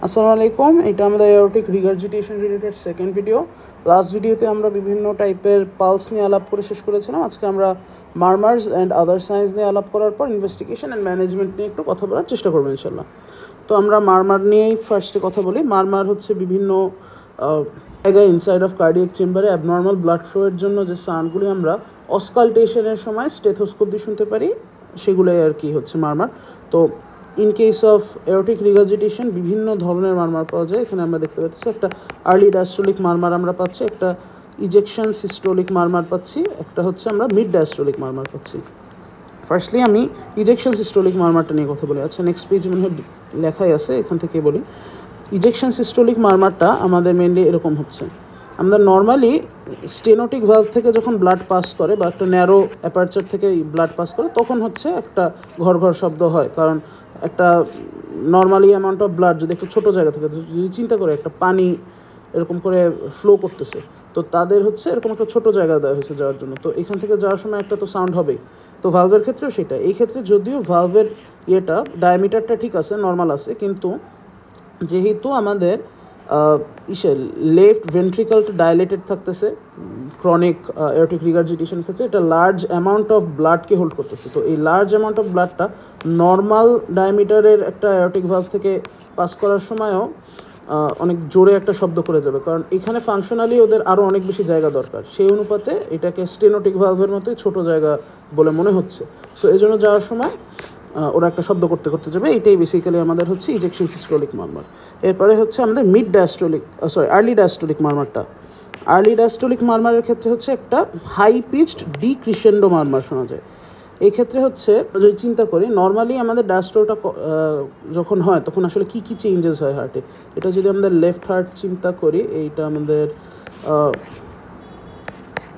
আসসালামু আলাইকুম। এটা আমাদের aortic regurgitation related second video. Last ভিডিওতে আমরা বিভিন্ন টাইপের পালস নিয়ে আলাপ করে শেষ করেছিলাম। আজকে আমরা মারমার্স অ্যান্ড আদার সায়েন্স নিয়ে আলাপ করার পর ইনভেস্টিগেশন অ্যান্ড ম্যানেজমেন্ট নিয়ে একটু কথা বলার চেষ্টা করবো ইনশাল্লাহ। তো আমরা মারমার নিয়েই ফার্স্টে কথা বলি। মারমার হচ্ছে বিভিন্ন জায়গায় ইনসাইড অফ কার্ডিয়াক চেম্বারে অ্যাবনর্মাল ব্লাড ফ্লোয়ের জন্য যে সাউন্ডগুলি আমরা অসকালটেশনের সময় স্টেথোস্কোপ দিয়ে শুনতে পারি, সেগুলোই আর কি হচ্ছে মারমার। তো in case of aortic regurgitation বিভিন্ন ধরনের মারমার পাওয়া যায়। এখানে আমরা দেখতে পাচ্ছি একটা আর্লি ডায়াস্টোলিক মারমার আমরা পাচ্ছি, একটা ইজেকশন সিস্টোলিক মারমার পাচ্ছি, একটা হচ্ছে আমরা মিড ডায়াস্টোলিক মারমার পাচ্ছি। ফার্স্টলি আমি ইজেকশন সিস্টোলিক মারমারটা নিয়ে কথা বলি। আচ্ছা, নেক্সট পেজ মনে হয় লেখাই আছে, এখান থেকে বলি। ইজেকশন সিস্টোলিক মারমারটা আমাদের মেনলি এরকম হচ্ছে, আমাদের নর্মালি স্টেনোটিক ভালভ থেকে যখন ব্লাড পাস করে বা একটা ন্যারো অ্যাপারচার থেকে ব্লাড পাস করে, তখন হচ্ছে একটা ঘর ঘর শব্দ হয়। কারণ একটা নর্মালি অ্যামাউন্ট অফ ব্লাড যদি একটু ছোটো জায়গা থেকে, যদি চিন্তা করে একটা পানি এরকম করে ফ্লো করতেছে, তো তাদের হচ্ছে এরকম একটা ছোটো জায়গা দেওয়া হয়েছে যাওয়ার জন্য, তো এখান থেকে যাওয়ার সময় একটা তো সাউন্ড হবেই। তো ভালভের ক্ষেত্রেও সেটা। এই ক্ষেত্রে যদিও ভালভের ডায়ামিটারটা ঠিক আছে, নর্মাল আছে, কিন্তু যেহেতু আমাদের লেফট ভেন্ট্রিকলটা ডাইলেটেড থাকতেছে ক্রনিক এওরটিক রিগার্জিটেশনের ক্ষেত্রে, এটা লার্জ অ্যামাউন্ট অফ ব্লাডকে হোল্ড করতেছে। তো এই লার্জ অ্যামাউন্ট অফ ব্লাডটা নর্মাল ডায়ামিটারের একটা এওরটিক ভালভ থেকে পাস করার সময়ও অনেক জোরে একটা শব্দ করে যাবে, কারণ এখানে ফাংশনালি ওদের আরও অনেক বেশি জায়গা দরকার। সেই অনুপাতে এটাকে স্টেনোটিক ভালভের মতোই ছোটো জায়গা বলে মনে হচ্ছে। সো এই জন্য যাওয়ার সময় ওরা একটা শব্দ করতে করতে যাবে। এইটাই বেসিক্যালি আমাদের হচ্ছে ইজেকশন সিস্টোলিক মারমার। এরপরে হচ্ছে আমাদের আর্লি ডায়াস্টোলিক মারমারটা। আর্লি ডায়াস্টোলিক মারমারের ক্ষেত্রে হচ্ছে একটা হাই পিচড ডিক্রিশেন্ডো মারমার শোনা যায়। এই ক্ষেত্রে হচ্ছে যদি চিন্তা করি, নর্মালি আমাদের ডায়াস্টোলটা যখন হয় তখন আসলে কী কী চেঞ্জেস হয় হার্টে। এটা যদি আমাদের লেফট হার্ট চিন্তা করি,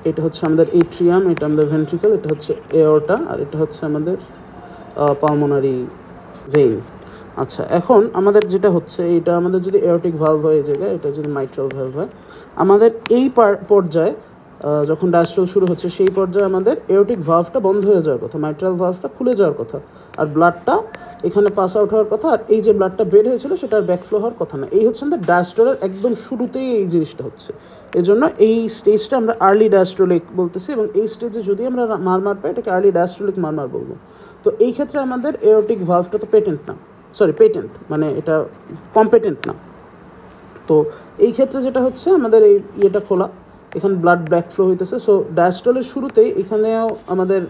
এটা হচ্ছে আমাদের এট্রিয়াম, এটা আমাদের ভেন্ট্রিকল, এটা হচ্ছে এওরটা, আর এটা হচ্ছে আমাদের পালমোনারি ভেইন। আচ্ছা, এখন আমাদের যেটা হচ্ছে, এটা আমাদের যদি এওরটিক ভালভ হয় এই জায়গায়, এটা যদি মাইট্রাল ভালভ হয়, আমাদের এই পর্যায়ে যখন ডায়াস্টোল শুরু হচ্ছে, সেই পর্যায়ে আমাদের এওরটিক ভালভটা বন্ধ হয়ে যাওয়ার কথা, মাইট্রাল ভালভটা খুলে যাওয়ার কথা, আর ব্লাডটা এখানে পাস আউট হওয়ার কথা, আর এই যে ব্লাডটা বের হয়েছিল সেটার ব্যাকফ্লো হওয়ার কথা না। এই হচ্ছে আমাদের ডায়াস্টোলের একদম শুরুতেই এই জিনিসটা হচ্ছে। এজন্য এই স্টেজটা আমরা আর্লি ডায়াস্টোলিক বলতেছি, এবং এই স্টেজে যদি আমরা মারমার পাই, এটাকে আর্লি ডায়াস্টোলিক মারমার বলবো। তো এই ক্ষেত্রে আমাদের এওরটিক ভালভটা তো পেটেন্ট মানে এটা কম্পেটেন্ট না। তো এই ক্ষেত্রে যেটা হচ্ছে, আমাদের এই ইয়েটা খোলা, এখানে ব্লাড ব্যাকফ্লো হইতেছে। সো ডায়াস্টলের শুরুতেই এখানেও আমাদের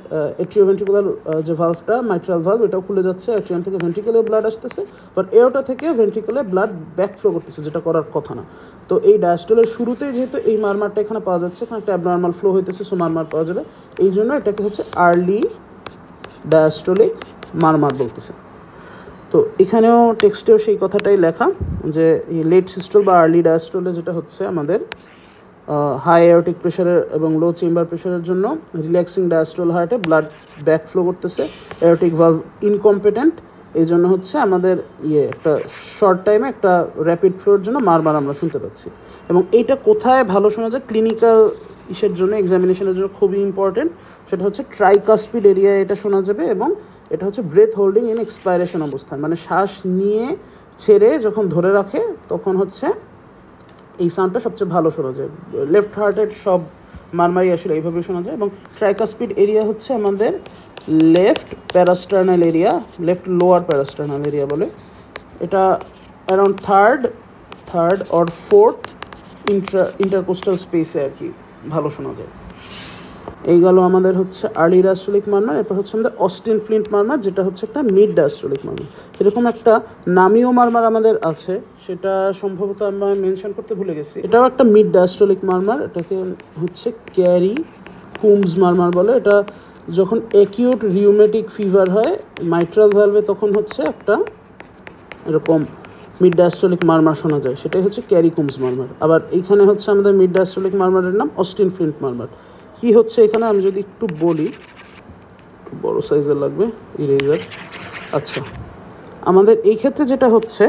এট্রিওভেন্ট্রিকুলার যে ভালভটা, মাইট্রাল ভালভ, এটাও খুলে যাচ্ছে। এট্রিয়াম থেকে ভেন্ট্রিকলেও ব্লাড আসতেছে, বাট এওটা থেকে ভেন্ট্রিকলে ব্লাড ব্যাকফ্লো করতেছে, যেটা করার কথা না। তো এই ডায়াস্টলের শুরুতেই যেহেতু এই মারমারটা এখানে পাওয়া যাচ্ছে, এখানে একটা অ্যাবনর্মাল ফ্লো হইতেছে, সো মারমার পাওয়া যাবে। এই জন্য এটাকে হচ্ছে আর্লি ডায়াস্টোলিক মারমার বলতেছে। তো এখানেও টেক্সটেও সেই কথাটাই লেখা, যে লেট সিস্টোল বা আর্লি ডায়াস্টোলে যেটা হচ্ছে, আমাদের হাই এওরটিক প্রেশারের এবং লো চেম্বার প্রেশারের জন্য রিল্যাক্সিং ডায়াস্টোল হার্টে ব্লাড ব্যাকফ্লো করতেছে, এওরটিক ভালভ ইনকম্পিটেন্ট। এই জন্য হচ্ছে আমাদের একটা শর্ট টাইমে একটা র্যাপিড ফ্লোর জন্য মারমার আমরা শুনতে পাচ্ছি। এবং এইটা কোথায় ভালো শোনা যায়, ক্লিনিক্যাল ইসের জন্য, এক্সামিনেশনের জন্য খুবই ইম্পর্টেন্ট। সেটা হচ্ছে ট্রাইকাসপিড এরিয়ায় এটা শোনা যাবে, এবং এটা হচ্ছে ব্রেথ হোল্ডিং ইন এক্সপাইরেশন অবস্থায়, মানে শ্বাস নিয়ে ছেড়ে যখন ধরে রাখে, তখন হচ্ছে এই সাউন্ডটা সবচেয়ে ভালো শোনা যায়। লেফট হার্টের সব মারমারি আসলে এইভাবে শোনা যায়। এবং ট্রাইকাসপিড এরিয়া হচ্ছে আমাদের left parasternal area, left lower parasternal area বলে। এটা around third or fourth intercostal স্পেসে আর কি ভালো শোনা যায়। এই গেল আমাদের হচ্ছে আর্লি ডায়াস্টোলিক মারমার। এরপর হচ্ছে আমাদের অস্টিন ফ্লিন্ট মারমার, যেটা হচ্ছে একটা মিড ডায়াস্টোলিক মারমার। এরকম একটা নামীয় মারমার আমাদের আছে, সেটা সম্ভবত আমরা মেনশন করতে ভুলে গেছি। এটাও একটা মিড ডায়াস্টোলিক মারমার, এটাকে হচ্ছে ক্যারি কুমস মারমার বলে। এটা যখন অ্যাকিউট রিউমেটিক ফিভার হয় মাইট্রাল ভ্যালভে, তখন হচ্ছে একটা এরকম মিড ডায়াস্টোলিক মারমার শোনা যায়, সেটাই হচ্ছে ক্যারি কুমস মারমার। আবার এইখানে হচ্ছে আমাদের মিড ডায়াস্টোলিক মারমারের নাম অস্টিন ফ্লিন্ট মারমার। কী হচ্ছে এখানে আমি যদি একটু বলি, বড় সাইজের লাগবে ইরেজার। আচ্ছা, আমাদের এই ক্ষেত্রে যেটা হচ্ছে,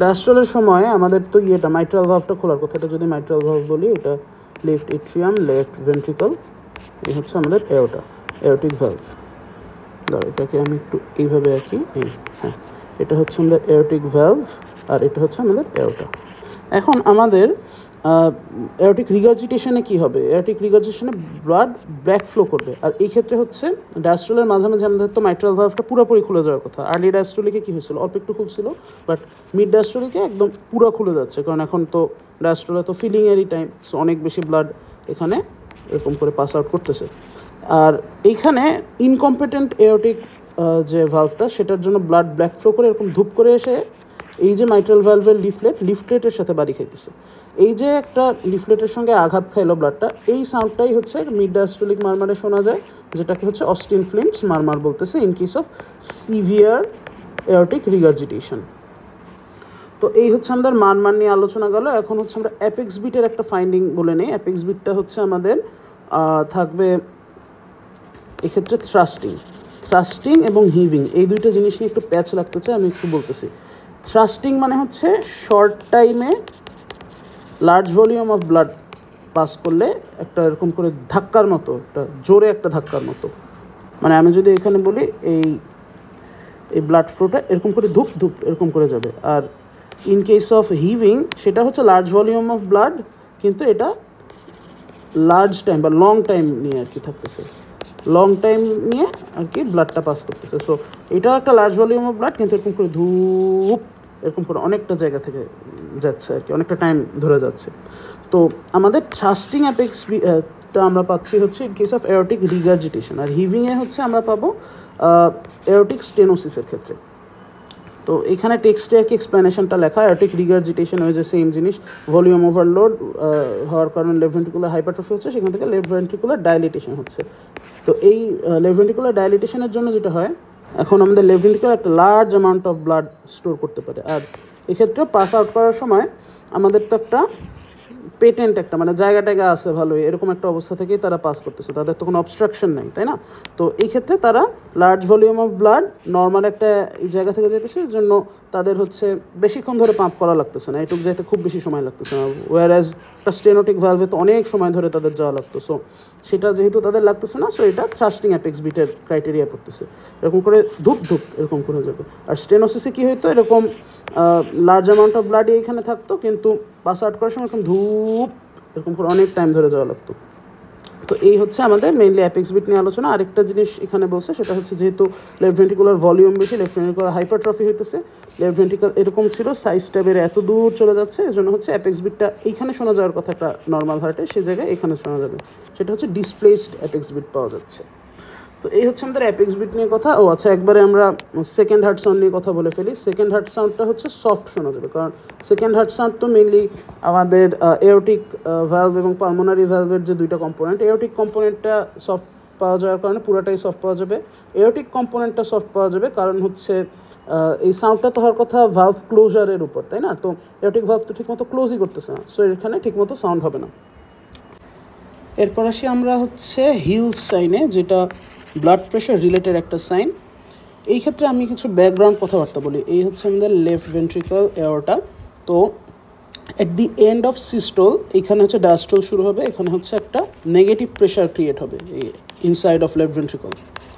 ডায়াস্টলের সময় আমাদের তো মাইট্রাল ভালভটা খোলার কথা। এটা যদি মাইট্রাল ভালভ বলি, এটা লেফট এট্রিয়াম, লেফট ভেন্ট্রিকল, এই হচ্ছে আমাদের এওরটিক ভালভ। এটাকে আমি একটু এইভাবে আঁকি, হ্যাঁ, এটা হচ্ছে আমাদের এওরটিক ভ্যালভ, আর এটা হচ্ছে আমাদের এওরটা। এখন আমাদের এওরটিক রিগার্জিটেশনে কী হবে? এওরটিক রিগার্জিটেশনে ব্লাড ব্যাক ফ্লো করবে, আর এই ক্ষেত্রে হচ্ছে ডায়াস্টোলের মাঝামাঝি আমাদের তো মাইট্রাল ভালভটা পুরোপুরি খুলে যাওয়ার কথা। আর্লি ডায়াস্টোলিকে কী হয়েছিল? অল্প একটু খুলছিল, বাট মিড ডায়াস্টোলিকে একদম পুরো খুলে যাচ্ছে, কারণ এখন তো ডায়াস্টোলে তো ফিলিংয়েরই টাইম, সো অনেক বেশি ব্লাড এখানে এরকম করে পাস আউট করতেছে। আর এইখানে ইনকম্পিটেন্ট এওরটিক যে ভালভটা, সেটার জন্য ব্লাড ব্ল্যাক ফ্লো করে এরকম ধূপ করে এসে এই যে মাইট্রাল ভ্যালভের লিফলেটের সাথে বাড়ি খাইতেছে। এই যে একটা লিফলেটের সঙ্গে আঘাত খাইলো ব্লাডটা, এই সাউন্ডটাই হচ্ছে মিড ডায়াস্টোলিক মারমারে শোনা যায়, যেটাকে হচ্ছে অস্টিন ফ্লিন্টস মারমার বলতেছে in case of severe aortic regurgitation. তো এই হচ্ছে আমাদের মারমার নিয়ে আলোচনা গেল। এখন হচ্ছে আমরা অ্যাপেক্স বিটের একটা ফাইন্ডিং বলে নিই। অ্যাপেক্স বিটটা হচ্ছে আমাদের থাকবে এক্ষেত্রে থ্রাস্টিং এবং হিভিং, এই দুইটা জিনিস নিয়ে একটু প্যাচ লাগতেছে, আমি একটু বলতেছি। থ্রাস্টিং মানে হচ্ছে শর্ট টাইমে large volume of blood pass করলে একটা এরকম করে ধাক্কার মতো, একটা জোরে একটা ধাক্কার মতো, মানে আমি যদি এখানে বলি এই ব্লাড ফ্লোটা এরকম করে ধূপ ধূপ এরকম করে যাবে। আর ইন কেস অফ হিভিং সেটা হচ্ছে লার্জ ভলিউম অফ ব্লাড, কিন্তু এটা লার্জ টাইম বা লং টাইম নিয়ে আর কি থাকতেছে, লং টাইম নিয়ে আর কি ব্লাডটা পাস করতেছে। সো এটাও একটা লার্জ ভলিউম অফ ব্লাড, কিন্তু এরকম করে ধূপ এরকম করে অনেকটা জায়গা থেকে যাচ্ছে আর কি, অনেকটা টাইম ধরে যাচ্ছে। তো আমাদের থ্রাস্টিং অ্যাপেক্সটা আমরা পাচ্ছি হচ্ছে in case of aortic regurgitation, আর হিভিংয়ে হচ্ছে আমরা পাবো এওরটিক স্টেনোসিসের ক্ষেত্রে। তো এখানে টেক্সটে আর কি এক্সপ্লেনেশনটা লেখা, এওরটিক রিগার্জিটেশন হয়েছে সেম জিনিস, ভলিউম ওভারলোড হওয়ার কারণে লেফট ভেন্ট্রিকুলার হাইপারট্রফি হচ্ছে, সেখান থেকে লেফট ভেন্ট্রিকুলার ডাইলিটেশন হচ্ছে। তো এই লেফট ভেন্ট্রিকুলার ডাইলিটেশনের জন্য যেটা হয়, এখন আমাদের লেফট ভেন্ট্রিকুলার একটা large amount of blood store করতে পারে, আর এক্ষেত্রে পাস আউট করার সময় আমাদের তো একটা পেটেন্ট একটা মানে জায়গা আছে ভালোই, এরকম একটা অবস্থা থেকেই তারা পাস করতেছে, তাদের তো কোনো অবস্ট্রাকশন নেই, তাই না? তো এই ক্ষেত্রে তারা large volume of blood normal একটা জায়গা থেকে যেতেছে, এর জন্য তাদের হচ্ছে বেশিক্ষণ ধরে পাম্প করা লাগতেছে না, এটুকু যাইতে খুব বেশি সময় লাগতেছে না। ওয়ার একটা স্টেনোটিক ভ্যালভে তো অনেক সময় ধরে তাদের যাওয়া লাগতো, সো সেটা যেহেতু তাদের লাগতেছে না, সো এটা থ্রাস্টিং অ্যাপেক্স বিটের ক্রাইটেরিয়া পড়তেছে, এরকম করে ধূপ ধূপ এরকম করে যাবে। আর স্টেনোসিসে কী হইতো, এরকম লার্জ অ্যামাউন্ট অফ ব্লাডই এখানে থাকতো, কিন্তু পাস আউট করার সময় এরকম ধূপ এরকম করে অনেক টাইম ধরে যাওয়া লাগতো। তো এই হচ্ছে আমাদের মেইনলি অ্যাপেক্স বিট নিয়ে আলোচনা। আরেকটা জিনিস এখানে বলছে, সেটা হচ্ছে যেহেতু লেফট ভেন্ট্রিকুলার ভলিউম বেশি, লেফট ভেন্ট্রিকুলার হাইপারট্রফি হইতেছে, লেফট ভেন্ট্রিকুলার এরকম ছিল সাইজটা বেড়ে এত দূর চলে যাচ্ছে, এজন্য হচ্ছে অ্যাপেক্স বিটটা এইখানে শোনা যাওয়ার কথা একটা নর্মাল হার্টে, সে জায়গায় এখানে শোনা যাবে, সেটা হচ্ছে ডিসপ্লেসড অ্যাপেক্স বিট পাওয়া যাচ্ছে। তো এই হচ্ছে আমাদের অ্যাপেক্স বিট নিয়ে কথা। ও আচ্ছা, একবারে আমরা সেকেন্ড হার্ট সাউন্ড নিয়ে কথা বলে ফেলি। সেকেন্ড হার্ট সাউন্ডটা হচ্ছে সফট শোনা যাবে, কারণ সেকেন্ড হার্ট সাউন্ড তো মেনলি আমাদের এওরটিক ভ্যালভ এবং পালমোনারি ভ্যালভের যে দুইটা কম্পোনেন্ট, এওরটিক কম্পোনেন্টটা সফট পাওয়া যাওয়ার কারণে পুরাটাই সফট পাওয়া যাবে, এওরটিক কম্পোনেন্টটা সফট পাওয়া যাবে কারণ হচ্ছে এই সাউন্ডটা তো হওয়ার কথা ভালভ ক্লোজারের উপর, তাই না? তো এওরটিক ভালভ তো ঠিকমতো ক্লোজই করতেছে না, সো এখানে ঠিকমতো সাউন্ড হবে না। এরপর আসি আমরা হচ্ছে হিলস সাইনে, যেটা ব্লাড প্রেশার রিলেটেড একটা সাইন। এই ক্ষেত্রে আমি কিছু ব্যাকগ্রাউন্ড কথাবার্তা বলি। এই হচ্ছে আমাদের লেফট ভেন্ট্রিকল এওরটা। তো at the end of systole এইখানে হচ্ছে ডায়াস্টোল শুরু হবে, এখানে হচ্ছে একটা নেগেটিভ প্রেশার ক্রিয়েট হবে এই ইনসাইড অফ লেফট ভেন্ট্রিকল।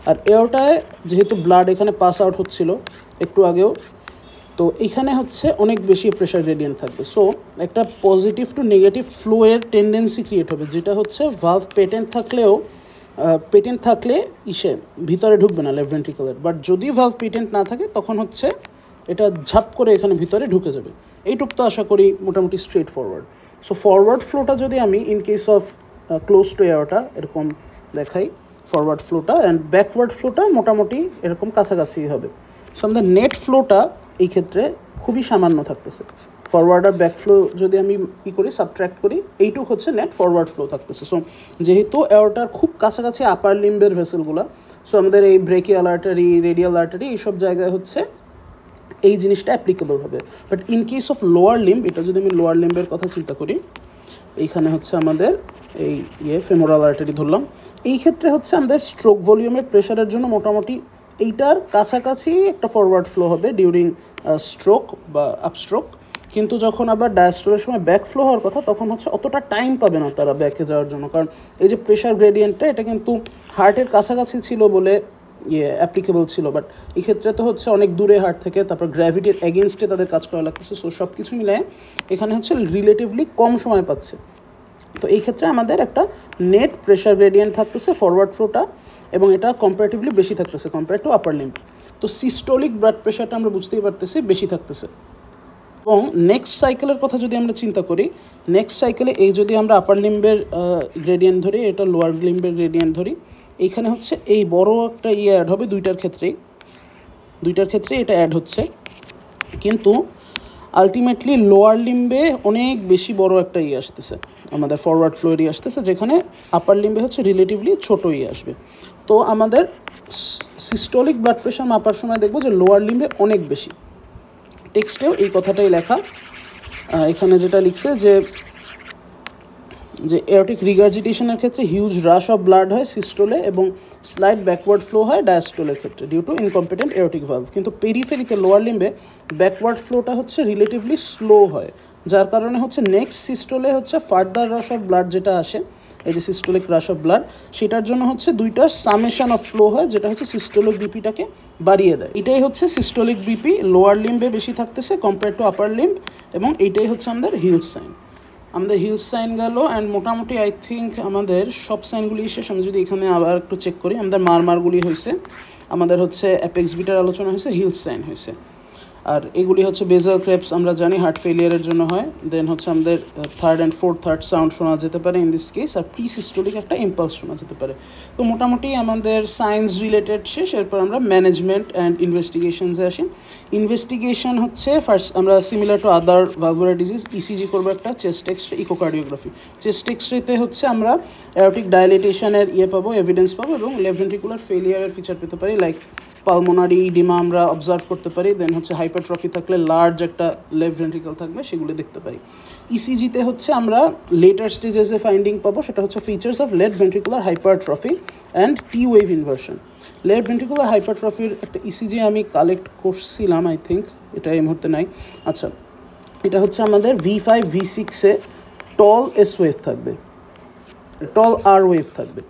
আর এওরটায় যেহেতু ব্লাড এখানে পাস আউট হচ্ছিল একটু আগেও, তো এখানে হচ্ছে অনেক বেশি প্রেশার গ্রেডিয়েন্ট থাকবে, সো একটা পজিটিভ টু নেগেটিভ ফ্লোয়ের টেন্ডেন্সি ক্রিয়েট হবে, যেটা হচ্ছে ভালভ পেটেন্ট থাকলে ইসে ভিতরে ঢুকবে না লেফট ভেন্ট্রিকলের, বাট যদি ভালভ পেটেন্ট না থাকে তখন হচ্ছে এটা ঝাপ করে এখানে ভিতরে ঢুকে যাবে। এইটুক তো আশা করি মোটামুটি স্ট্রেট ফরওয়ার্ড। সো ফরওয়ার্ড ফ্লোটা যদি আমি in case of close to এয়ারটা এরকম দেখাই ফরওয়ার্ড ফ্লোটা, অ্যান্ড ব্যাকওয়ার্ড ফ্লোটা মোটামুটি এরকম কাছাকাছি হবে। সো আমাদের নেট ফ্লোটা এই ক্ষেত্রে খুবই সামান্য থাকতেছে। ফরওয়ার্ড আর ব্যাক ফ্লো যদি আমি সাবট্র্যাক্ট করি, এইটুক হচ্ছে নেট ফরওয়ার্ড ফ্লো থাকতেছে। সো যেহেতু এওরটার খুব কাছাকাছি আপার লিম্বের ভেসেলগুলো, সো আমাদের এই ব্রেকিয়াল আর্টারি, রেডিয়াল আর্টারি এইসব জায়গায় হচ্ছে এই জিনিসটা অ্যাপ্লিকেবল হবে। But in case of lower limb, এটা যদি আমি লোয়ার লিম্বের কথা চিন্তা করি, এইখানে হচ্ছে আমাদের এই ফেমোরাল আর্টারি ধরলাম, এই ক্ষেত্রে হচ্ছে আমাদের স্ট্রোক ভলিউমের প্রেশারের জন্য মোটামুটি এইটার কাছাকাছি একটা ফরওয়ার্ড ফ্লো হবে ডিউরিং স্ট্রোক বা আপস্ট্রোক, কিন্তু যখন আবার ডায়াস্টোলের সময় ব্যাক ফ্লো হওয়ার কথা তখন হচ্ছে অতটা টাইম পাবে না তারা ব্যাকে যাওয়ার জন্য, কারণ এই যে প্রেশার গ্রেডিয়েন্টটা এটা কিন্তু হার্টের কাছাকাছি ছিল বলে অ্যাপ্লিকেবল ছিল, বাট এই ক্ষেত্রে তো হচ্ছে অনেক দূরে হার্ট থেকে, তারপর গ্র্যাভিটির এগেনস্টে তাদের কাজ করা লাগতেছে। সো সব কিছু মিলায় এখানে হচ্ছে রিলেটিভলি কম সময় পাচ্ছে। তো এই ক্ষেত্রে আমাদের একটা নেট প্রেশার গ্রেডিয়েন্ট থাকতেছে ফরওয়ার্ড ফ্লোটা, এবং এটা কম্পারেটিভলি বেশি থাকতেছে কম্পেয়ার টু আপার লিম্ব। তো সিস্টোলিক ব্লাড প্রেশারটা আমরা বুঝতেই পারতেছি বেশি থাকতেছে। এবং নেক্সট সাইকেলের কথা যদি আমরা চিন্তা করি, নেক্সট সাইকেলে এই যদি আমরা আপার লিম্বের গ্রেডিয়েন্ট ধরি, এটা লোয়ার লিম্বের গ্রেডিয়েন্ট ধরি, এইখানে হচ্ছে এই বড় একটা অ্যাড হবে দুইটার ক্ষেত্রেই এটা অ্যাড হচ্ছে, কিন্তু আলটিমেটলি লোয়ার লিম্বে অনেক বেশি বড় একটা আসতেছে, আমাদের ফরওয়ার্ড ফ্লো আসতেছে, যেখানে আপার লিম্বে হচ্ছে রিলেটিভলি ছোটো আসবে। তো আমাদের সিস্টোলিক ব্লাড প্রেশার মাপার সময় দেখবো যে লোয়ার লিম্বে অনেক বেশি। টেক্সটেও এই কথাটাই লেখা, এখানে যেটা লিখছে যে এওরটিক রিগার্জিটেশনের ক্ষেত্রে হিউজ রাশ অফ ব্লাড হয় সিস্টোলে এবং স্লাইড ব্যাকওয়ার্ড ফ্লো হয় ডায়াস্টোলের ক্ষেত্রে due to incompetent aortic valve. কিন্তু পেরিফেরিতে লোয়ার লিম্বে ব্যাকওয়ার্ড ফ্লোটা হচ্ছে রিলেটিভলি স্লো হয়, যার কারণে হচ্ছে নেক্সট সিস্টোলে হচ্ছে ফার্দার রাশ অফ ব্লাড যেটা আসে, এই যে সিস্টোলিক রাশ অফ ব্লাড, সেটার জন্য হচ্ছে দুইটার সামেশন অফ ফ্লো হয়, যেটা হচ্ছে সিস্টোলিক বিপিটাকে বাড়িয়ে দেয়। এটাই হচ্ছে সিস্টোলিক বিপি লোয়ার লিম্বে বেশি থাকতেছে কম্পেয়ার টু আপার লিম্ব, এবং এইটাই হচ্ছে আমাদের হিলস সাইন। আমাদের হিলস সাইন গেল, অ্যান্ড মোটামুটি আই থিঙ্ক আমাদের সব সাইনগুলি শেষ। আমি যদি এখানে আবার একটু চেক করি, আমাদের মারমারগুলি হয়েছে, আমাদের হচ্ছে অ্যাপেক্স বিটার আলোচনা হয়েছে, হিলস সাইন হয়েছে, আর এগুলি হচ্ছে বেজাল ক্রেপস আমরা জানি হার্ট ফেলিয়ারের জন্য হয়। দেন হচ্ছে আমাদের থার্ড অ্যান্ড থার্ড সাউন্ড শোনা যেতে পারে ইন দিস কেস, আর প্রি সিস্টোলিক একটা ইম্পালস শোনা যেতে পারে। তো মোটামুটি আমাদের সায়েন্স রিলেটেড শেষ। এরপর আমরা ম্যানেজমেন্ট অ্যান্ড ইনভেস্টিগেশনসে আসি। ইনভেস্টিগেশন হচ্ছে ফার্স্ট আমরা similar to other valvular disease ECG করবো একটা, চেস্ট এক্সরে, ইকোকার্ডিওগ্রাফি। চেস্ট এক্সরেতে হচ্ছে আমরা অ্যাওরটিক ডাইলেটেশনের পাবো, এভিডেন্স পাবো, এবং লেফট ভেন্ট্রিকুলার ফেলিয়ারের ফিচার পেতে পারি, লাইক পালমোনারি ইডিমা আমরা অবজার্ভ করতে পারি। দেন হচ্ছে হাইপারট্রফি থাকলে লার্জ একটা লেফট ভেন্ট্রিকল থাকবে, সেগুলো দেখতে পারি। ইসিজিতে হচ্ছে আমরা লেটার স্টেজেসে ফাইন্ডিং পাবো, সেটা হচ্ছে features of left ventricular hypertrophy and T wave inversion. Left ventricular হাইপারট্রফির একটা ইসিজি আমি কালেক্ট করছিলাম, আই থিঙ্ক এটা এই মুহূর্তে নাই। আচ্ছা, এটা হচ্ছে আমাদের V5 V6-এ টল এস ওয়েভ থাকবে, টল আর ওয়েভ থাকবে,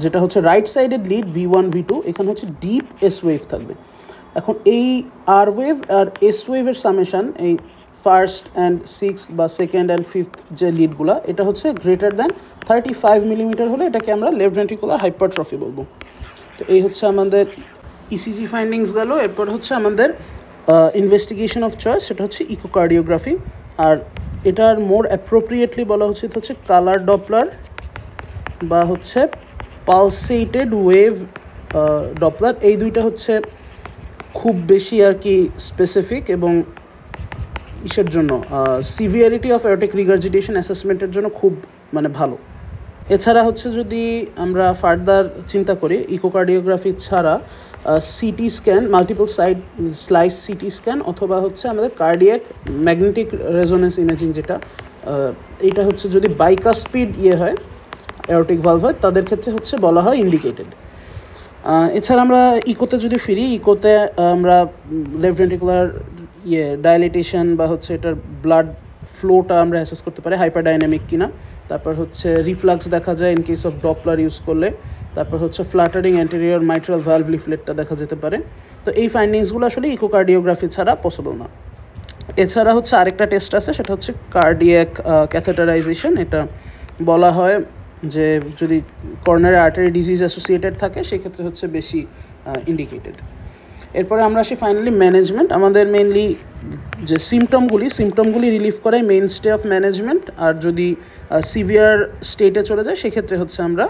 যেটা হচ্ছে রাইট সাইডের লিড V1 V2, এখানে হচ্ছে ডিপ এস ওয়েভ থাকবে। এখন এই আর ওয়েভ আর এস ওয়েভের সামেশান, এই ফার্স্ট অ্যান্ড সিক্স বা সেকেন্ড অ্যান্ড ফিফথ যে লিডগুলো, এটা হচ্ছে গ্রেটার দ্যান 35 মিলিমিটার হলে এটাকে আমরা লেফট ভেন্ট্রিকুলার হাইপারট্রফি বলবো। তো এই হচ্ছে আমাদের ইসিজি ফাইন্ডিংস গেল। এরপর হচ্ছে আমাদের ইনভেস্টিগেশন অফ চয়েস, সেটা হচ্ছে ইকোকার্ডিওগ্রাফি, আর এটার মোর অ্যাপ্রোপ্রিয়েটলি বলা হচ্ছে কালার ডপলার বা হচ্ছে পালসেটেড ওয়েভ ডপলার। এই দুইটা হচ্ছে খুব বেশি আর কি স্পেসিফিক, এবং ইসের জন্য সিভিয়ারিটি অফ অ্যাওরটিক রিগার্জিটেশন অ্যাসেসমেন্টের জন্য খুব মানে ভালো। এছাড়া হচ্ছে যদি আমরা ফার্দার চিন্তা করি, ইকোকার্ডিওগ্রাফি ছাড়া CT scan, multiple slice CT scan, অথবা হচ্ছে আমাদের কার্ডিয়াক ম্যাগনেটিক রেজোনেন্স ইমেজিং, যেটা এইটা হচ্ছে যদি বাইকাস্পিড হয় অ্যাওরটিক ভালভ হয়, তাদের ক্ষেত্রে হচ্ছে বলা হয় ইন্ডিকেটেড। এছাড়া আমরা ইকোতে যদি ফিরি, ইকোতে আমরা লেফট ভেন্ট্রিকুলার ডাইলেটেশন বা হচ্ছে এটার ব্লাড ফ্লোটা আমরা অ্যাসেস করতে পারি হাইপারডাইনামিক কিনা। তারপর হচ্ছে রিফ্লাক্স দেখা যায় in case of Doppler use করলে। তারপর হচ্ছে ফ্ল্যাটারিং অ্যান্টেরিয়র মাইট্রাল ভালভ লিফলেটটা দেখা যেতে পারে। তো এই ফাইন্ডিংসগুলো আসলে ইকোকার্ডিওগ্রাফি ছাড়া পসিবল না। এছাড়া হচ্ছে আরেকটা টেস্ট আছে, সেটা হচ্ছে কার্ডিয়াক ক্যাথেটারাইজেশন। এটা বলা হয় যে যদি কর্নারি আর্টারি ডিজিজ অ্যাসোসিয়েটেড থাকে, সেক্ষেত্রে হচ্ছে বেশি ইন্ডিকেটেড। এরপরে আমরা আসি ফাইনালি ম্যানেজমেন্ট। আমাদের মেইনলি যে সিমটমগুলি রিলিফ করাই মেইন স্টে অফ ম্যানেজমেন্ট। আর যদি সিভিয়ার স্টেটে চলে যায়, সেক্ষেত্রে হচ্ছে আমরা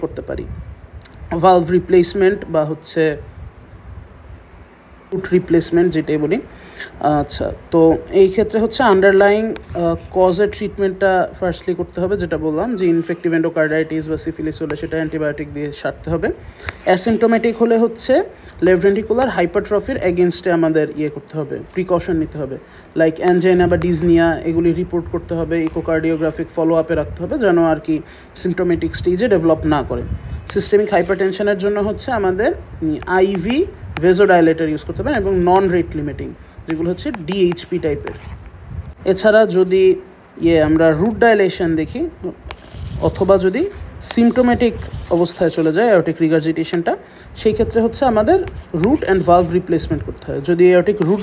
করতে পারি ভালভ রিপ্লেসমেন্ট বা হচ্ছে ফুট রিপ্লেসমেন্ট যেটাই বলি। আচ্ছা, তো এই ক্ষেত্রে হচ্ছে আন্ডারলাইং কজের ট্রিটমেন্টটা ফার্স্টলি করতে হবে, যেটা বললাম যে ইনফেক্টিভ এন্ডোকার্ডাইটিস বা সিফিলিস হলে সেটা অ্যান্টিবায়োটিক দিয়ে সারতে হবে। অ্যাসিমটোমেটিক হলে হচ্ছে লেফট ভেন্ট্রিকুলার হাইপারট্রফির এগেনস্টে আমাদের করতে হবে, প্রিকশন নিতে হবে, লাইক অ্যানজাইনা বা ডিজনিয়া, এগুলি রিপোর্ট করতে হবে, ইকোকার্ডিওগ্রাফিক ফলো আপে রাখতে হবে, যেন আর কি সিমটোমেটিক স্টেজে ডেভেলপ না করে। সিস্টেমিক হাইপারটেনশনের জন্য হচ্ছে আমাদের আইভি ভেজোডাইলেটর ইউজ করতে পারেন, এবং নন রেট লিমিটিং, যেগুলো হচ্ছে ডিএইচপি টাইপের। এছাড়া যদি আমরা রুট ডাইলেশন দেখি, অথবা যদি সিমটোমেটিক অবস্থায় চলে যায় অ্যাওর্টিক রিগার্জিটেশনটা, সেই ক্ষেত্রে হচ্ছে আমাদের রুট অ্যান্ড ভালভ রিপ্লেসমেন্ট করতে হয়। যদি অ্যাওর্টিক রুট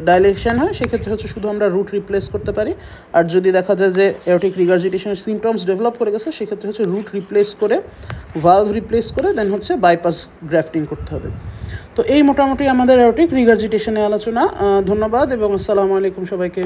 ডাইলেশন হয় সেক্ষেত্রে হচ্ছে শুধু আমরা রুট রিপ্লেস করতে পারি, আর যদি দেখা যায় যে অ্যাওর্টিক রিগার্জিটেশনের সিমটমস ডেভেলপ করে গেছে সেক্ষেত্রে হচ্ছে রুট রিপ্লেস করে ভালভ রিপ্লেস করে দেন হচ্ছে বাইপাস গ্রাফটিং করতে হবে। তো এই মোটামুটি আমাদের অ্যাওর্টিক রিগার্জিটেশনে আলোচনা। ধন্যবাদ এবং আসসালামু আলাইকুম সবাইকে।